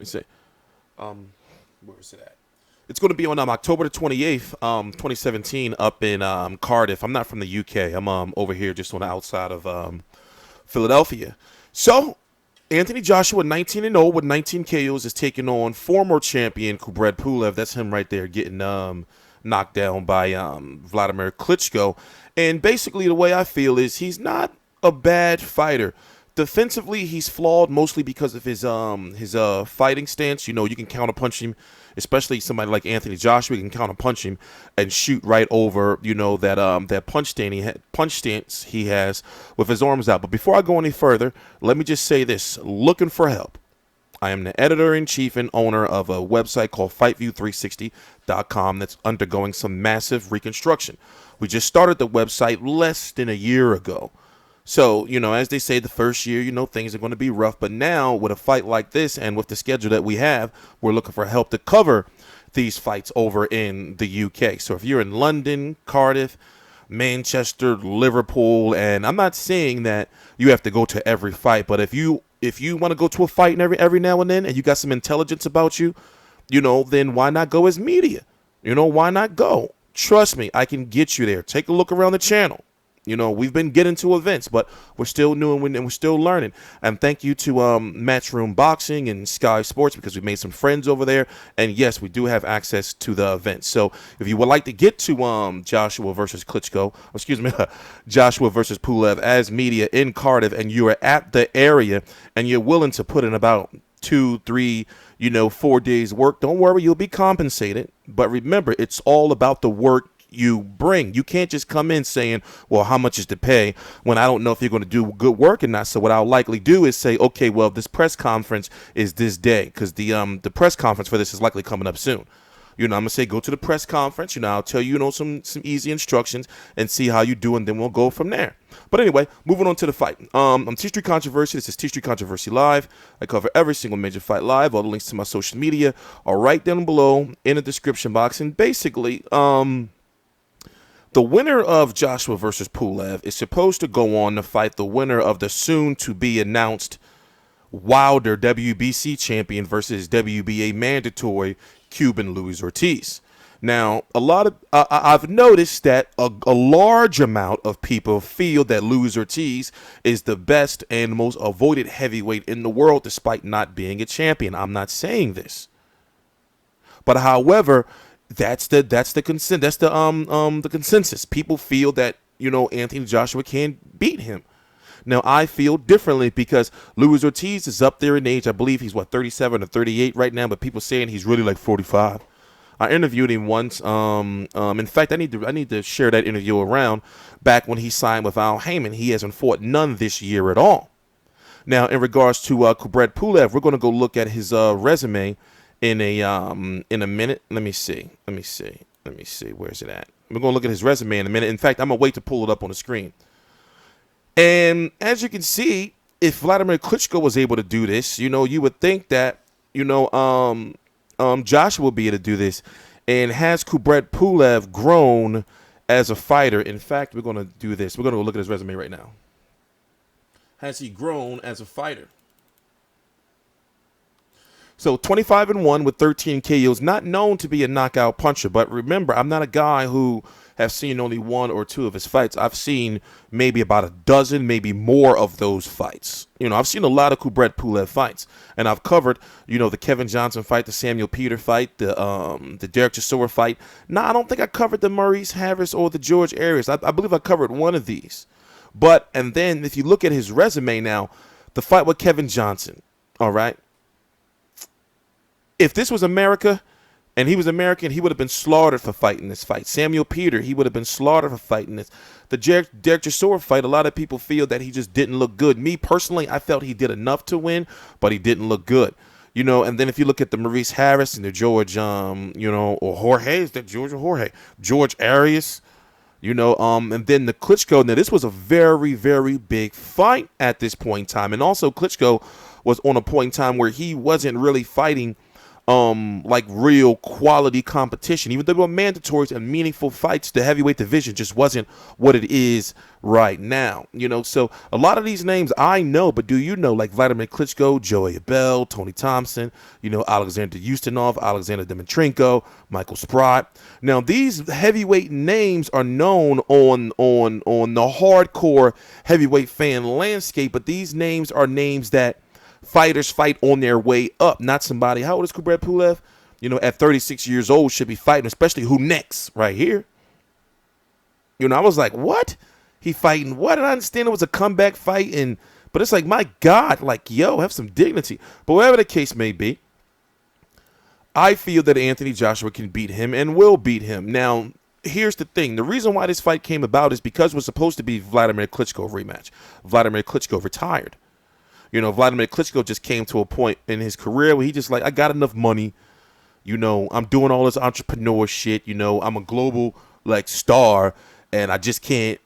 me see. Where is it at? It's going to be on October the 28th, 2017, up in Cardiff. I'm not from the UK. I'm over here just on the outside of Philadelphia. So, Anthony Joshua, 19-0 with 19 KOs, is taking on former champion Kubrat Pulev. That's him right there getting knocked down by Wladimir Klitschko. And basically the way I feel is he's not a bad fighter. Defensively, he's flawed mostly because of his fighting stance. You know, you can counterpunch him, especially somebody like Anthony Joshua. You can counterpunch him and shoot right over, you know, that punch stance he has with his arms out. But before I go any further, let me just say this: looking for help. I am the editor-in-chief and owner of a website called FightView360.com that's undergoing some massive reconstruction. We just started the website less than a year ago. So, you know, as they say, the first year, you know, things are going to be rough. But now, with a fight like this and with the schedule that we have, we're looking for help to cover these fights over in the UK. So if you're in London, Cardiff, Manchester, Liverpool, and I'm not saying that you have to go to every fight, but if you want to go to a fight and every now and then, and you got some intelligence about you, you know, then why not go as media? You know, why not go? Trust me, I can get you there. Take a look around the channel. You know, we've been getting to events, but we're still new and we're still learning. And thank you to Matchroom Boxing and Sky Sports, because we made some friends over there. And yes, we do have access to the events. So if you would like to get to Joshua versus Klitschko, Joshua versus Pulev as media in Cardiff, and you are at the area and you're willing to put in about 2, 3, 4 days work, don't worry, you'll be compensated. But remember, it's all about the work you bring. You can't just come in saying, well, how much is to pay, when I don't know if you're going to do good work or not. So what I'll likely do is say, okay, well, this press conference is this day, because the press conference for this is likely coming up soon. I'm going to say, go to the press conference. I'll tell you, some easy instructions and see how you do, and then we'll go from there. But anyway, moving on to the fight. I'm TstreeT Controversy. This is TstreeT Controversy Live. I cover every single major fight live. All the links to my social media are right down below in the description box. And basically, the winner of Joshua versus Pulev is supposed to go on to fight the winner of the soon-to-be-announced Wilder WBC champion versus WBA mandatory Cuban Luis Ortiz. Now, I've noticed that a large amount of people feel that Luis Ortiz is the best and most avoided heavyweight in the world, despite not being a champion. I'm not saying this, but however, that's the consensus. People feel that Anthony Joshua can't beat him. Now I feel differently, because Luis Ortiz is up there in age. I believe he's 37 or 38 right now, but people saying he's really like 45. I interviewed him once. In fact, I need to share that interview around. Back when he signed with Al Heyman, he hasn't fought none this year at all. Now, in regards to Kubrat Pulev, we're going to go look at his resume in a minute. Let me see. Where's it at? We're going to look at his resume in a minute. In fact, I'm going to wait to pull it up on the screen. And as you can see, if Wladimir Klitschko was able to do this, you would think that, Joshua will be able to do this. And has Kubrat Pulev grown as a fighter? In fact, we're going to do this. We're going to go look at his resume right now. Has he grown as a fighter? So 25-1 with 13 KOs, not known to be a knockout puncher. But remember, I'm not a guy who have seen only 1 or 2 of his fights. I've seen maybe about a dozen, maybe more of those fights. I've seen a lot of Kubrat Pulev fights, and I've covered, the Kevin Johnson fight, the Samuel Peter fight, the Dereck Chisora fight. Now, I don't think I covered the Maurice Harris or the George Arias. I believe I covered one of these. And then if you look at his resume now, the fight with Kevin Johnson, all right? If this was America and he was American, he would have been slaughtered for fighting this fight. Samuel Peter, he would have been slaughtered for fighting this. The Dereck Chisora fight, a lot of people feel that he just didn't look good. Me, personally, I felt he did enough to win, but he didn't look good. And then if you look at the Maurice Harris and the George, or Jorge, is that George or Jorge? George Arias, and then the Klitschko. Now, this was a very, very big fight at this point in time. And also, Klitschko was on a point in time where he wasn't really fighting like real quality competition. Even though they were mandatories and meaningful fights, the heavyweight division just wasn't what it is right now. So a lot of these names I know, but do you know, like Wladimir Klitschko, Joey Abel, Tony Thompson, Alexander Ustinov, Alexander Dimitrenko, Michael Sprott. Now these heavyweight names are known on the hardcore heavyweight fan landscape, but these names are names that fighters fight on their way up, not somebody. How old is Kubrat Pulev? At 36 years old, should be fighting, especially who next right here. I was like, what? He fighting what? And I understand it was a comeback fight, but it's like, my God, like, yo, have some dignity. But whatever the case may be, I feel that Anthony Joshua can beat him and will beat him. Now, here's the thing. The reason why this fight came about is because it was supposed to be Wladimir Klitschko rematch. Wladimir Klitschko retired. Wladimir Klitschko just came to a point in his career where he just like, I got enough money. I'm doing all this entrepreneur shit. I'm a global like star, and I just can't,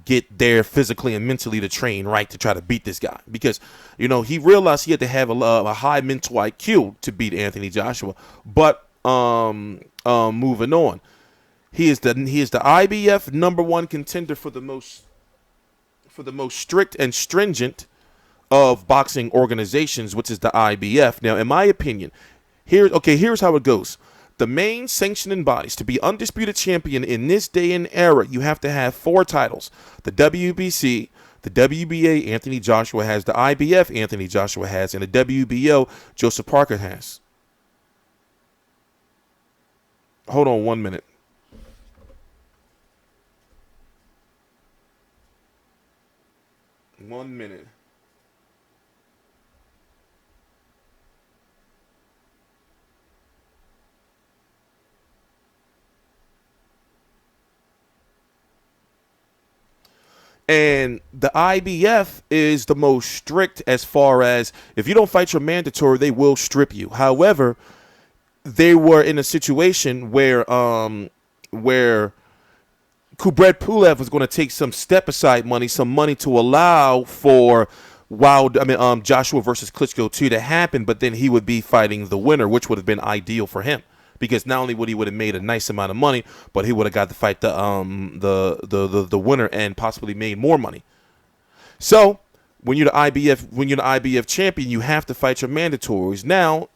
get there physically and mentally to train right to try to beat this guy. Because, he realized he had to have a high mental IQ to beat Anthony Joshua. But moving on, he is the IBF #1 contender for the most strict and stringent of boxing organizations, which is the IBF. Now, in my opinion, here's how it goes. The main sanctioning bodies to be undisputed champion in this day and era, you have to have 4 titles. The WBC, the WBA, Anthony Joshua has. The IBF, Anthony Joshua has. And the WBO, Joseph Parker has. Hold on 1 minute. One minute. And the IBF is the most strict as far as if you don't fight your mandatory, they will strip you. However, they were in a situation where Kubrat Pulev was going to take some step aside money, some money to allow for Joshua versus Klitschko 2 to happen, but then he would be fighting the winner, which would have been ideal for him. Because not only would he have made a nice amount of money, but he would have got to fight the winner and possibly made more money. So when you're the IBF champion, you have to fight your mandatories. Now,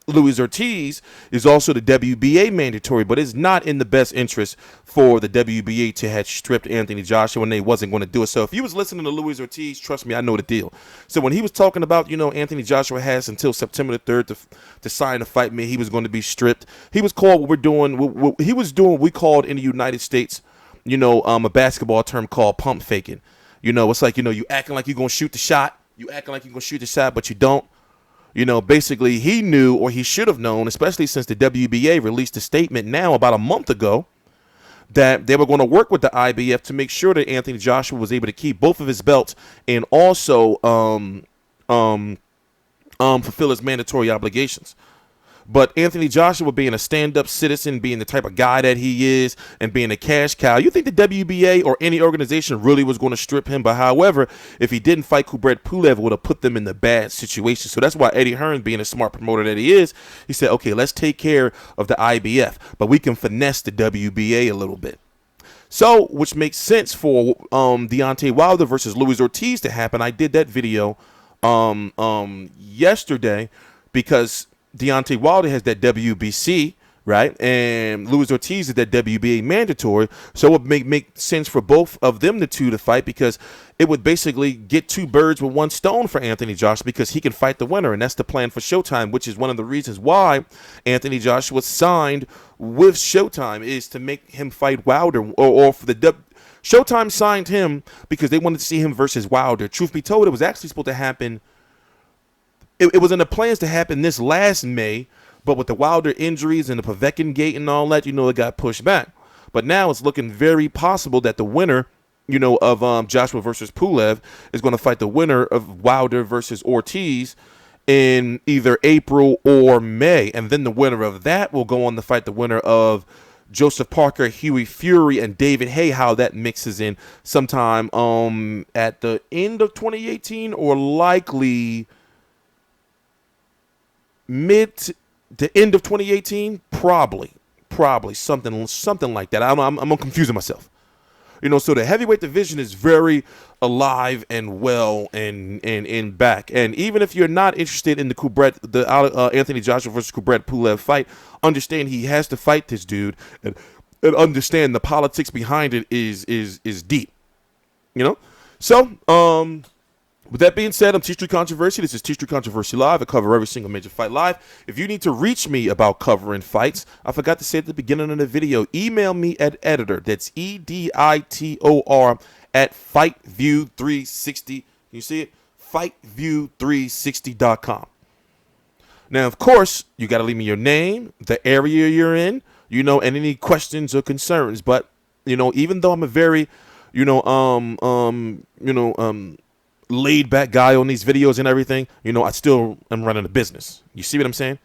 Luis Ortiz is also the WBA mandatory, but it's not in the best interest for the WBA to have stripped Anthony Joshua when they wasn't going to do it. So if you was listening to Luis Ortiz, trust me, I know the deal. So when he was talking about, Anthony Joshua has until September the 3rd to sign to fight me, he was going to be stripped. He was called he was doing what we called in the United States, a basketball term called pump faking. It's like, you acting like you're going to shoot the shot. You acting like you're going to shoot the shot, but you don't. Basically he knew, or he should have known, especially since the WBA released a statement now about a month ago that they were going to work with the IBF to make sure that Anthony Joshua was able to keep both of his belts and also fulfill his mandatory obligations. But Anthony Joshua, being a stand-up citizen, being the type of guy that he is, and being a cash cow, you think the WBA or any organization really was going to strip him? But however, if he didn't fight Kubrat Pulev, it would have put them in the bad situation. So that's why Eddie Hearn, being a smart promoter that he is, he said, okay, let's take care of the IBF, but we can finesse the WBA a little bit. So, which makes sense for Deontay Wilder versus Luis Ortiz to happen. I did that video yesterday because Deontay Wilder has that WBC, right? And Luis Ortiz is that WBA mandatory. So it would make sense for both of them, the two, to fight, because it would basically get 2 birds with 1 stone for Anthony Joshua, because he can fight the winner. And that's the plan for Showtime, which is one of the reasons why Anthony Joshua signed with Showtime, is to make him fight Wilder, or for the Showtime signed him because they wanted to see him versus Wilder. Truth be told, it was actually supposed to happen. It was in the plans to happen this last May, but with the Wilder injuries and the Povetkin gate and all that, it got pushed back. But now it's looking very possible that the winner, of Joshua versus Pulev is going to fight the winner of Wilder versus Ortiz in either April or May. And then the winner of that will go on to fight the winner of Joseph Parker, Hughie Fury, and David Haye. How that mixes in sometime at the end of 2018 or likely mid to the end of 2018, probably something like that. I'm confusing myself. So the heavyweight division is very alive and well and back. And even if you're not interested in the Anthony Joshua versus Kubrat Pulev fight, understand he has to fight this dude, and understand the politics behind it is deep. So with that being said, I'm TstreeT Controversy. This is TstreeT Controversy Live. I cover every single major fight live. If you need to reach me about covering fights, I forgot to say at the beginning of the video, email me at editor. That's EDITOR at FightView360. You see it? FightView360.com. Now, of course, you got to leave me your name, the area you're in, and any questions or concerns. But, even though I'm a very, laid back guy on these videos and everything, I still am running a business. You see what I'm saying?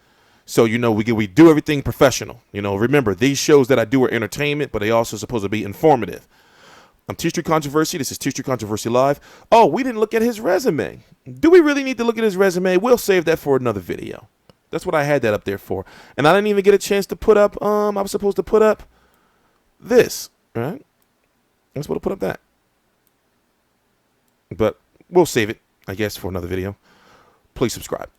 So, we do everything professional. Remember, these shows that I do are entertainment, but they also supposed to be informative. I'm TstreeT Controversy. This is TstreeT Controversy Live. Oh, we didn't look at his resume. Do we really need to look at his resume? We'll save that for another video. That's what I had that up there for. And I didn't even get a chance to put up, I was supposed to put up this, right? I was supposed to put up that. But we'll save it, I guess, for another video. Please subscribe.